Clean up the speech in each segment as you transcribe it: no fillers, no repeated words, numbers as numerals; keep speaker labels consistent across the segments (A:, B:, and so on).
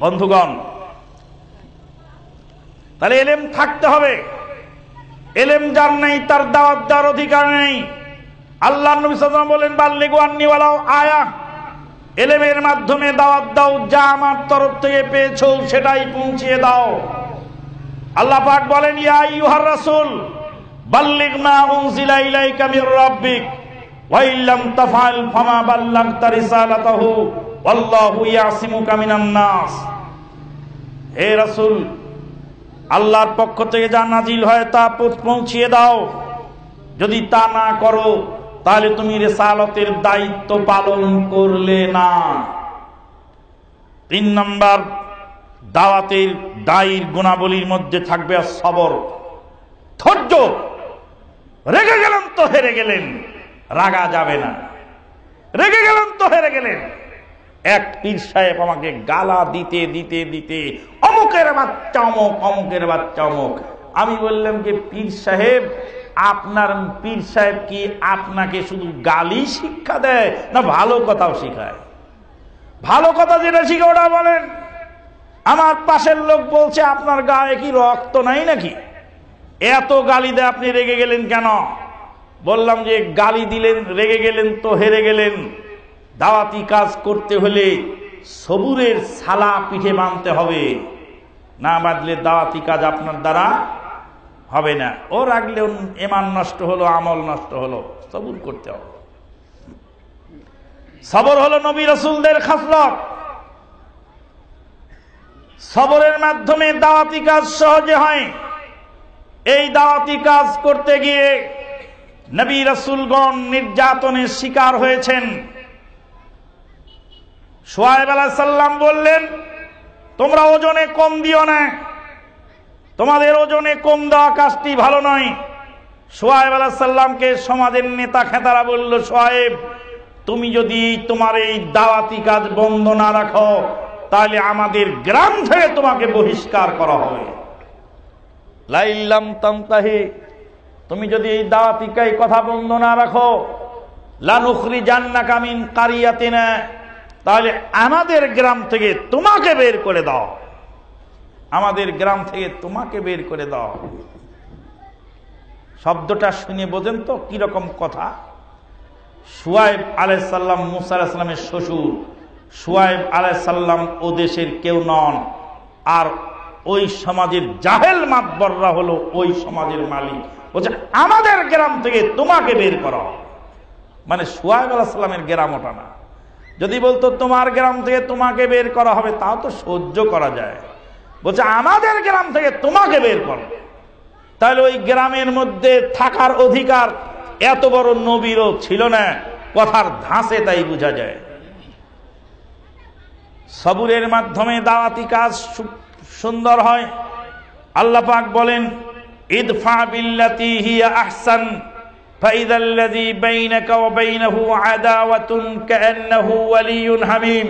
A: বন্ধুগণ, তাহলে এলেম থাকতে হবে। এলেম যার নেই তার দাওয়াত দেওয়ার অধিকার নেই। আল্লাহ নবী সাল্লাল্লাহু আলাইহি ওয়াসাল্লাম বলেন, বাল্লিগু আন্নী ওয়ালাউ আয়া, এলেমের মাধ্যমে দাওয়াত দাও, যা আমার তরফ থেকে পেয়েছো সেটাই পৌঁছিয়ে দাও। আল্লাহ পাক বলেন, ইয়া আইয়ুহার রাসূল বাল্লিগ মা উনজিলা ইলাইকা মির রাব্বিক ওয়া ইল্লাম তাফআল ফামা বাল্লাগতা রিসালাতাহু ওয়াল্লাহু ইয়াসিমুকা মিনান নাস। হে রাসূল, আল্লাহর পক্ষ থেকে যা নাজিল হয় তা পৌঁছিয়ে দাও। যদি তা না করো তাহলে তুমি রিসালাতের দায়িত্ব পালন করলে না। 3 নম্বর দাওয়াতের দায়ীর গুণাবলীর মধ্যে থাকবে সবর, ধৈর্য। রেগে গেলেন তো হেরে গেলেন, রাগা যাবে না। রেগে গেলেন তো হেরে গেলেন। এক পীর সাহেব আমাকে গালা দিতে দিতে দিতে, অমুকের বাচ্চা অমুক, অমুকের বাচ্চা অমুক। আমি বললাম যে পীর সাহেব, আপনার পীর সাহেব কি আপনাকে শুধু গালি শিক্ষা দেয় না ভালো কথাও শিখায়? ভালো কথা যেটা শিখে ওটা বলেন। আমার পাশের লোক বলছে, আপনার গায়ে কি রক্ত নাই নাকি? এত গালি দেয়, আপনি রেগে গেলেন কেন? বললাম যে গালি দিলেন, রেগে গেলেন তো হেরে গেলেন। দাওয়াতি কাজ করতে হলে সবুরের ছালা পিঠে বাঁধতে হবে, না বাঁধলে দাওয়াতি কাজ আপনার দ্বারা হবে না। ও রাখলে ঈমান নষ্ট হলো, আমল নষ্ট হলো। সবুর করতে হবে। সবর হলো নবী রাসূলদের খাসলত। সবরের মাধ্যমে দাওয়াতি কাজ সহজে হয়। এই দাওয়াতি কাজ করতে গিয়ে নবী রাসূলগণ নির্যাতনের শিকার হয়েছেন। শুআয়ব আলাইহিস সালাম বললেন, তোমরা ওজনে কম দিও না, তোমাদের ওজনে কম দেওয়া কাজটি ভালো নয়। শুআয়ব আলাইহিস সালামকে সমাজের নেতা খেতারা বলল, শুআয়ব, তুমি যদি তোমার এই দাওয়াতি কাজ বন্ধ না রাখো তাহলে আমাদের গ্রাম থেকে তোমাকে বহিষ্কার করা হবে। লাইল্লাম তানতাহি, তুমি যদি এই দাওয়াতি কথা বন্ধ না রাখো, লানুখরিজান্নাকা মিন কারিয়াতিনা, তাহলে আমাদের গ্রাম থেকে তোমাকে বের করে দাও। আমাদের গ্রাম থেকে তোমাকে বের করে দাও। শব্দটা শুনে বোঝেন তো কিরকম কথা। শুআয়ব আলাইহিস সালাম মুসা আলাইহিস সালামের শ্বশুর। শুআয়ব আলাইহিস সালাম ও দেশের কেউ নন, আর ওই সমাজের জাহেল মাতবররা হলো ওই সমাজের মালিক। বলছে আমাদের গ্রাম থেকে তোমাকে বের করো, মানে শুআয়ব আলাইহিস সালামের গ্রাম ওটা না। যদি বলতো তোমার গ্রাম থেকে তোমাকে বের করা হবে, তাও তো সহ্য করা যায়। বলছে আমাদের গ্রাম থেকে তোমাকে বের করো, তাহলে ওই গ্রামের মধ্যে থাকার অধিকার এত বড় নবীরও ছিল না। কথার ধাঁচে তাই বোঝা যায়। সবুরের মাধ্যমে দাওয়াতি কাজ সুন্দর হয়। আল্লাহ পাক বলেন, ইদফা বিল্লাতি হিয়া আহসান ফাইদাল্লাযী বাইনাকা ওয়া বাইনাহু আদাওয়াতুন কাআন্নাহু ওয়ালিয়্যুন হামীম।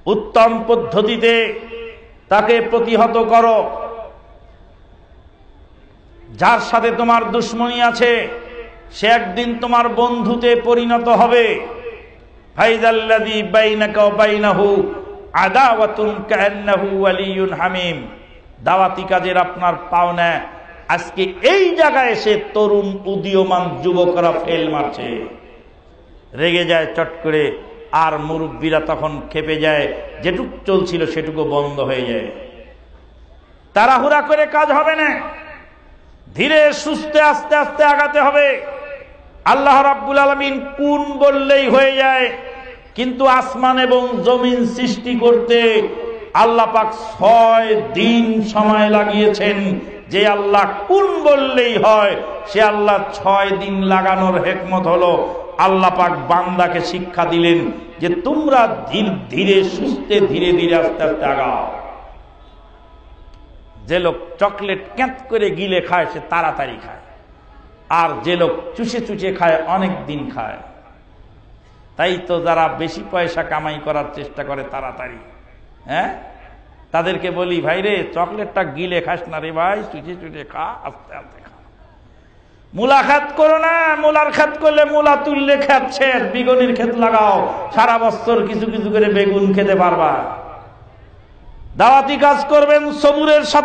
A: উত্তম পদ্ধতিতে তাকে প্রতিহত করো, যার সাথে তোমার দুশ্মনী আছে সে একদিন তোমার বন্ধুতে পরিণত হবে। ফাইদাল্লাযী বাইনাকা ওয়া বাইনাহু আদাওয়াতুন কাআন্নাহু ওয়ালিয়্যুন হামীম। দাওয়াতি কাজের আপনার পাওনা আজকে এই জায়গায় এসে তরুণ উদীয়মান যুবকরা ফেল মারছে, রেগে যায় চট করে, আর মুরব্বীরা তখন খেপে যায়, যেটুক চলছিল সেটুকু বন্ধ হয়ে যায়। তাড়াহুড়া করে কাজ হবে না, ধীরে সুস্থে আস্তে আস্তে আগাতে হবে। আল্লাহ রাব্বুল আলামিন কুন বললেই হয়ে যায়, কিন্তু আসমান এবং জমিন সৃষ্টি করতে আল্লাহ পাক 6 দিন সময় লাগিয়েছেন। যে আল্লাহ কুন বললেই হয়, সে আল্লাহ 6 দিন লাগানোর হিকমত হলো, আল্লাহ পাক বান্দাকে শিক্ষা দিলেন যে তোমরা ধীরে সুস্থে ধীরে ধীরে আস্তে আস্তে আগাও। যে লোক চকলেট ক্যাঁত করে গিলে খায় সে তাড়াতাড়ি খায়, আর যে লোক চুষে চুষে খায় অনেক দিন খায়। তাই তো যারা বেশি পয়সা কামাই করার চেষ্টা করে তাড়াতাড়ি, হ্যাঁ, তাদেরকে বলি, ভাই রে চকলেটটা গিলে খাস না রে ভাই, চুষে চুষে খা, আস্তে আস্তে খা। মূলা খাত করো না, মূলার খাত করলে মূলা তুললে খাচ্ছে, বেগুনের ক্ষেত লাগাও, সারা বছর কিছু কিছু করে বেগুন খেতে পারবা। দাওয়াতি কাজ করবেন সবুরের সাথে।